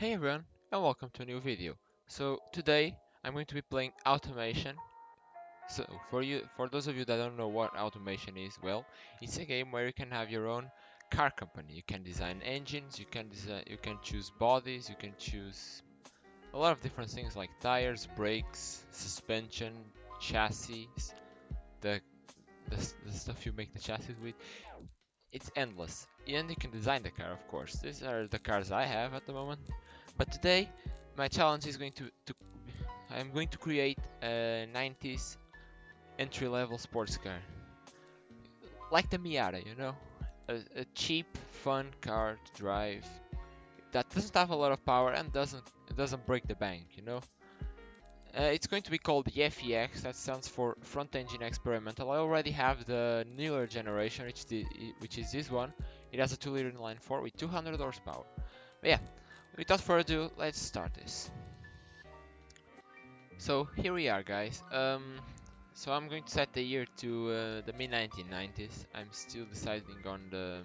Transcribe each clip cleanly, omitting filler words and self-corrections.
Hey everyone, and welcome to a new video. So today I'm going to be playing Automation. So for those of you that don't know what Automation is, well, it's a game where you can have your own car company. You can design engines, you can choose bodies, you can choose a lot of different things like tires, brakes, suspension, chassis, the the stuff you make the chassis with. It's endless, and you can design the car, of course. These are the cars I have at the moment. But today, my challenge is I'm going to create a 90s entry-level sports car, like the Miata, a cheap, fun car to drive that doesn't have a lot of power and doesn't break the bank. It's going to be called the FEX. That stands for Front Engine Experimental. I already have the newer generation, which is this one. It has a 2-liter inline 4 with 200 horsepower. But yeah, without further ado, let's start this. So here we are, guys. So I'm going to set the year to the mid 1990s. I'm still deciding on the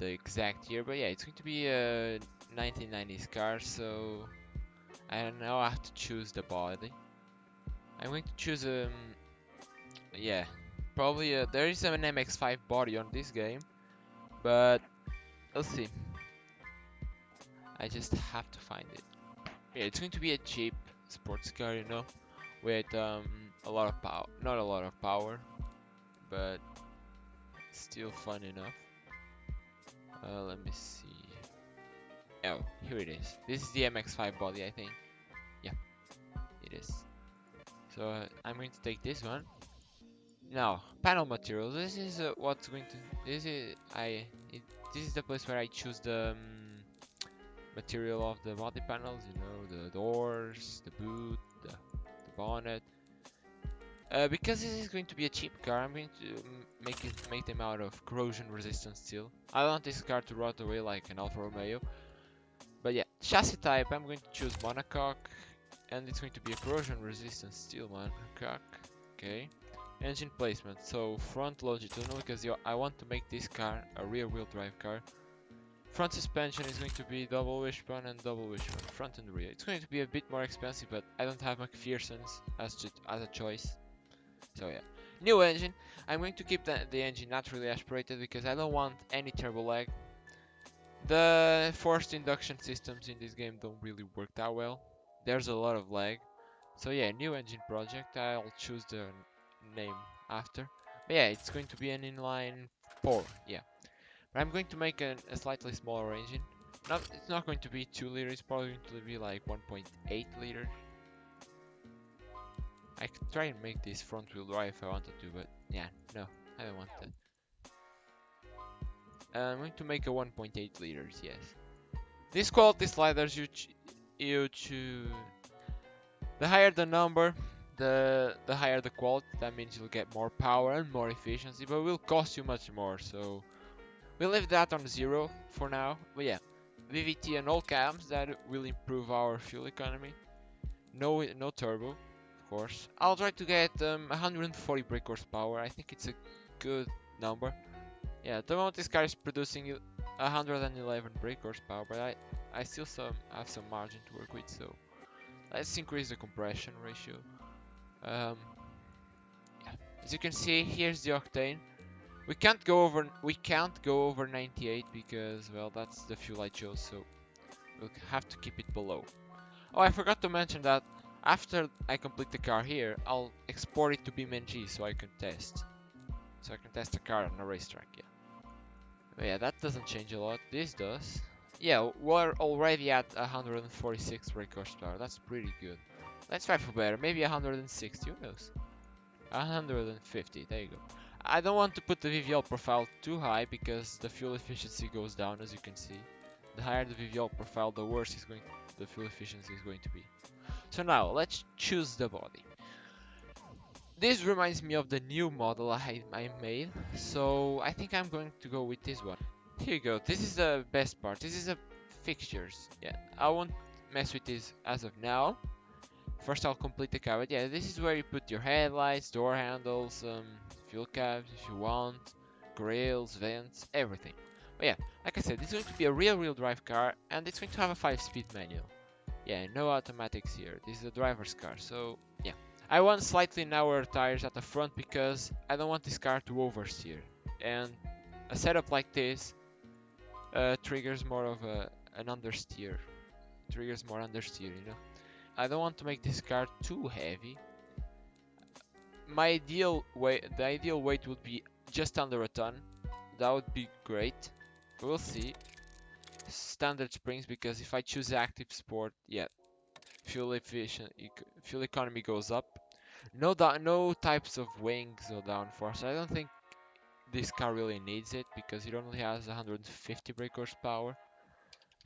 exact year, but yeah, it's going to be a 1990s car. So I now have to choose the body. I'm going to choose yeah, probably there is an MX-5 body on this game, but we'll see. I just have to find it. Yeah, it's going to be a cheap sports car, with a lot of power. Not a lot of power, but still fun enough. Let me see. Oh, here it is. This is the MX-5 body, I think. Yeah, it is. So I'm going to take this one. Now, panel material. This is what's going to. This is the place where I choose the material of the body panels. The doors, the boot, the bonnet. Because this is going to be a cheap car, I'm going to make them out of corrosion resistant steel. I don't want this car to rot away like an Alfa Romeo. But yeah, chassis type, I'm going to choose monocoque, and it's going to be a corrosion resistant steel monocoque. Okay. Engine placement, so front longitudinal, because I want to make this car a rear wheel drive car. Front suspension is going to be double wishbone and double wishbone, front and rear. It's going to be a bit more expensive, but I don't have McPherson's as a choice. So yeah, new engine. I'm going to keep the engine naturally aspirated because I don't want any turbo lag. The forced induction systems in this game don't really work that well. There's a lot of lag. So yeah, new engine project. I'll choose the name after. But yeah, it's going to be an inline 4. Yeah, but I'm going to make a slightly smaller engine. It's not going to be 2 liters. It's probably going to be like 1.8 liters. I could try and make this front wheel drive if I wanted to, but yeah, no, I don't want that. I'm going to make a 1.8 liters, yes. These quality sliders, you choose. The higher the number, the higher the quality. That means you'll get more power and more efficiency, but will cost you much more. So we'll leave that on 0 for now. But yeah, VVT and all cams, that will improve our fuel economy. No turbo, of course. I'll try to get 140 brake horsepower. I think it's a good number. Yeah, at the moment this car is producing 111 brake horsepower, but I still have some margin to work with, so let's increase the compression ratio. Yeah. As you can see, here's the octane. We can't go over 98 because, well, that's the fuel I chose, so we'll have to keep it below. Oh, I forgot to mention that after I complete the car here, I'll export it to Beamng so I can test. So I can test the car on a racetrack, yeah. But yeah, that doesn't change a lot. This does. Yeah, we're already at 146 brake horsepower. That's pretty good. Let's try for better. Maybe 160, who knows? 150, there you go. I don't want to put the VVL profile too high because the fuel efficiency goes down, as you can see. The higher the VVL profile, the worse the fuel efficiency is going to be. So now, let's choose the body. This reminds me of the new model I made, so I think I'm going to go with this one. Here you go, this is the best part. This is the fixtures. Yeah, I won't mess with this as of now. First I'll complete the car, but yeah, this is where you put your headlights, door handles, fuel caps if you want, grills, vents, everything. But yeah, like I said, it's going to be a real drive car, and it's going to have a 5-speed manual. Yeah, no automatics here. This is a driver's car, so yeah. I want slightly narrower tires at the front because I don't want this car to oversteer. And a setup like this triggers more of an understeer. Triggers more understeer, you know. I don't want to make this car too heavy. The ideal weight would be just under a ton. That would be great. We'll see. Standard springs, because if I choose active sport, yeah, fuel economy goes up. No types of wings or downforce. I don't think this car really needs it because it only has 150 brake horsepower.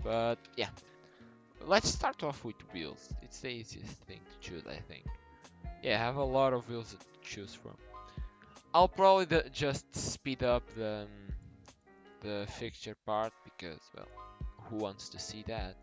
But yeah, let's start off with wheels. It's the easiest thing to choose, I think. Yeah, I have a lot of wheels to choose from. I'll probably just speed up the fixture part because, well, who wants to see that?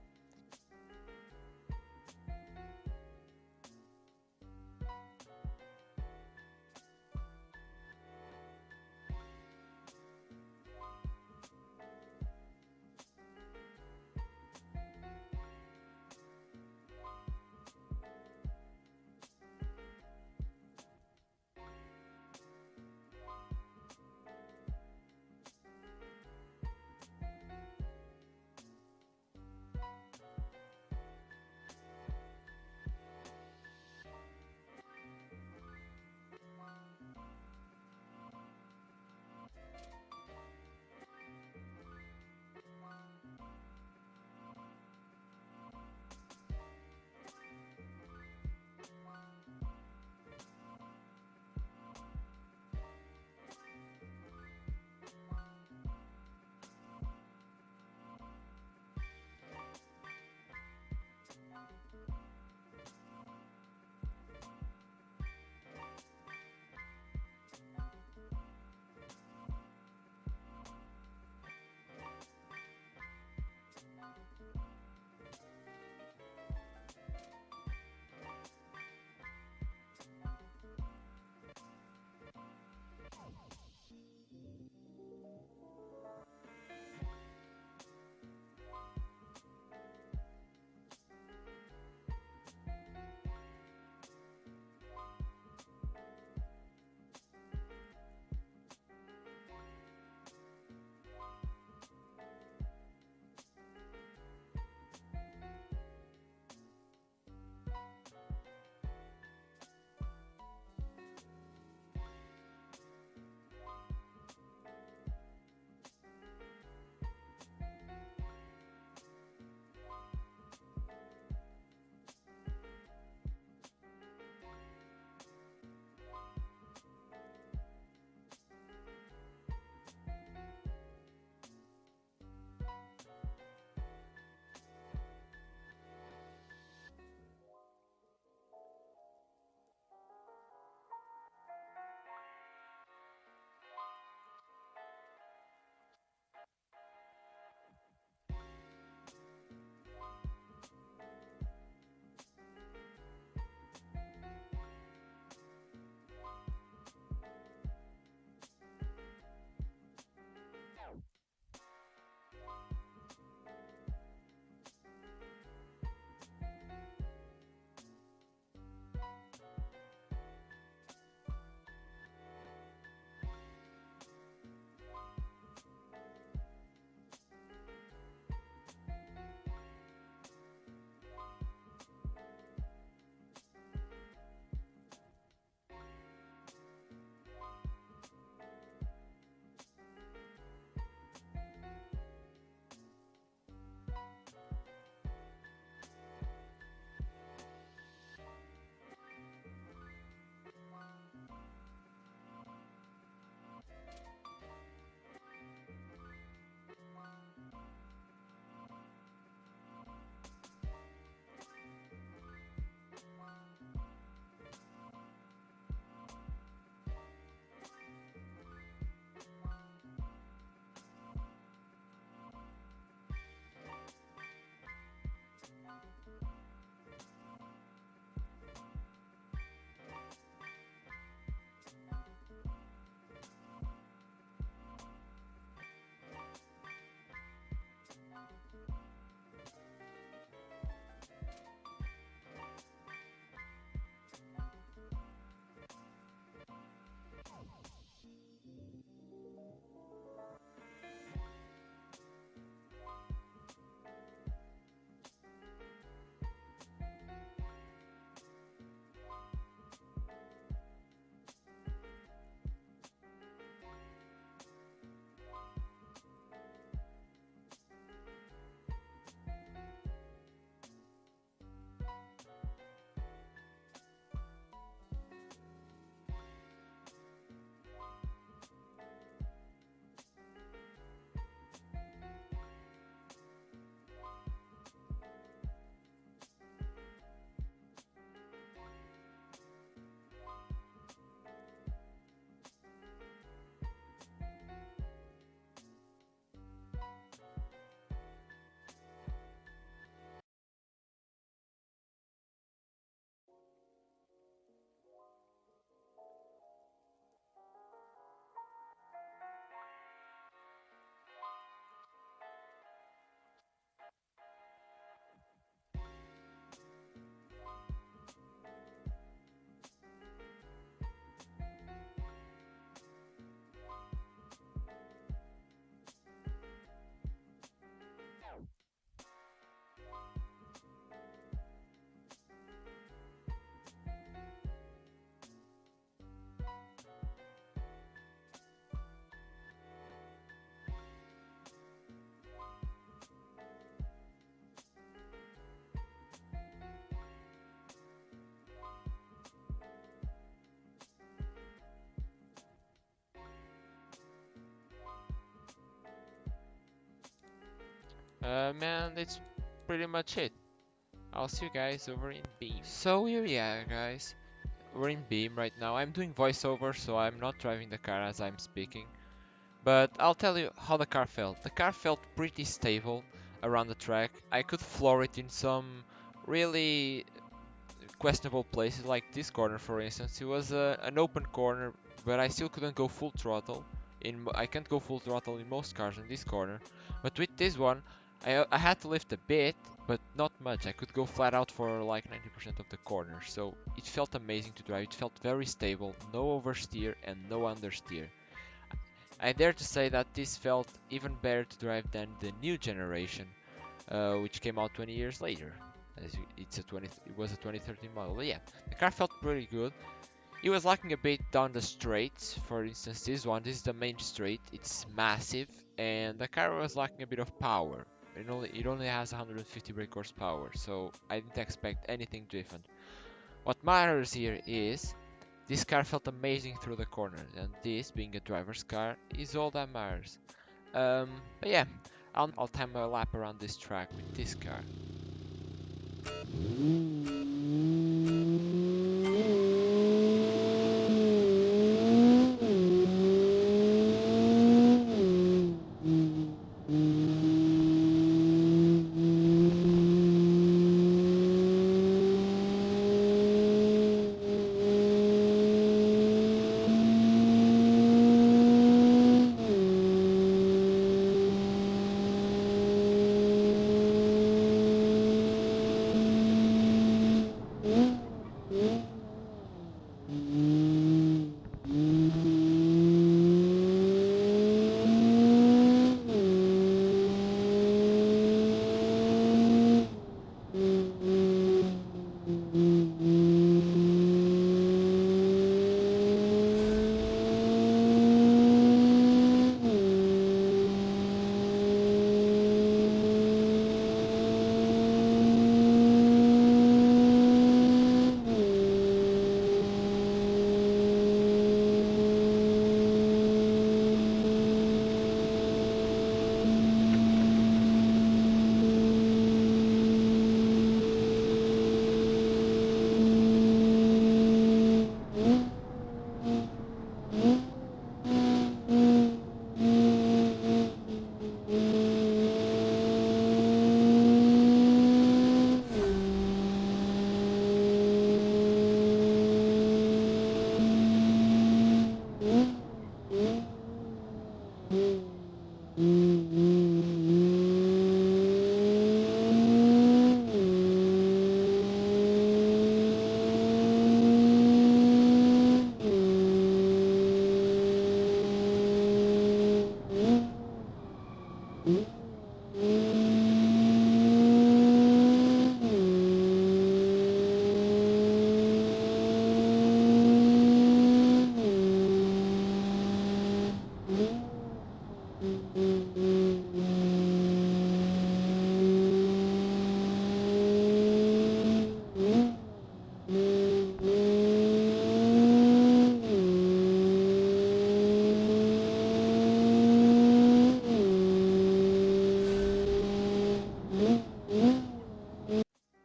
Man, it's pretty much it. I'll see you guys over in Beam. So here we are, guys. We're in Beam right now. I'm doing voiceover, so I'm not driving the car as I'm speaking. But I'll tell you how the car felt. The car felt pretty stable around the track. I could floor it in some really questionable places, like this corner, for instance. It was an open corner, but I still couldn't go full throttle. I can't go full throttle in most cars in this corner, but with this one, I had to lift a bit, but not much. I could go flat out for like 90% of the corner, so it felt amazing to drive. It felt very stable, no oversteer and no understeer. I dare to say that this felt even better to drive than the new generation, which came out 20 years later. It was a 2013 model. But yeah, the car felt pretty good. It was lacking a bit down the straights. For instance, this is the main straight. It's massive, and the car was lacking a bit of power. It only has 150 brake horsepower, so I didn't expect anything different. What matters here is this car felt amazing through the corners, and this, being a driver's car, is all that matters. But yeah, I'll time a lap around this track with this car.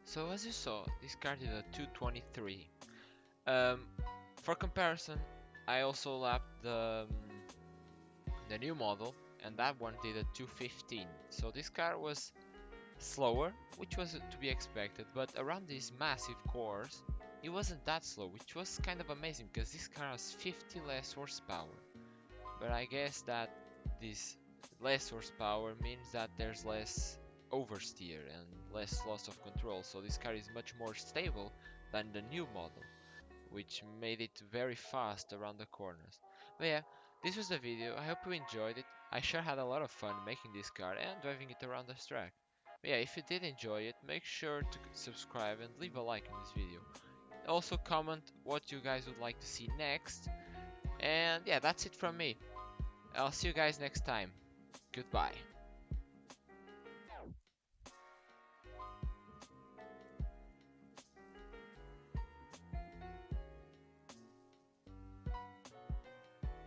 So as you saw, this car did a 223. Um, for comparison, I also lapped the new model, and that one did a 215. So this car was slower, which was to be expected, but around these massive cores, it wasn't that slow, which was kind of amazing because this car has 50 less horsepower. But I guess that this less horsepower means that there's less oversteer and less loss of control, so this car is much more stable than the new model, which made it very fast around the corners. But yeah, this was the video. I hope you enjoyed it. I sure had a lot of fun making this car and driving it around this track. But yeah, if you did enjoy it, make sure to subscribe and leave a like in this video. Also comment what you guys would like to see next. And yeah, that's it from me. I'll see you guys next time. Goodbye.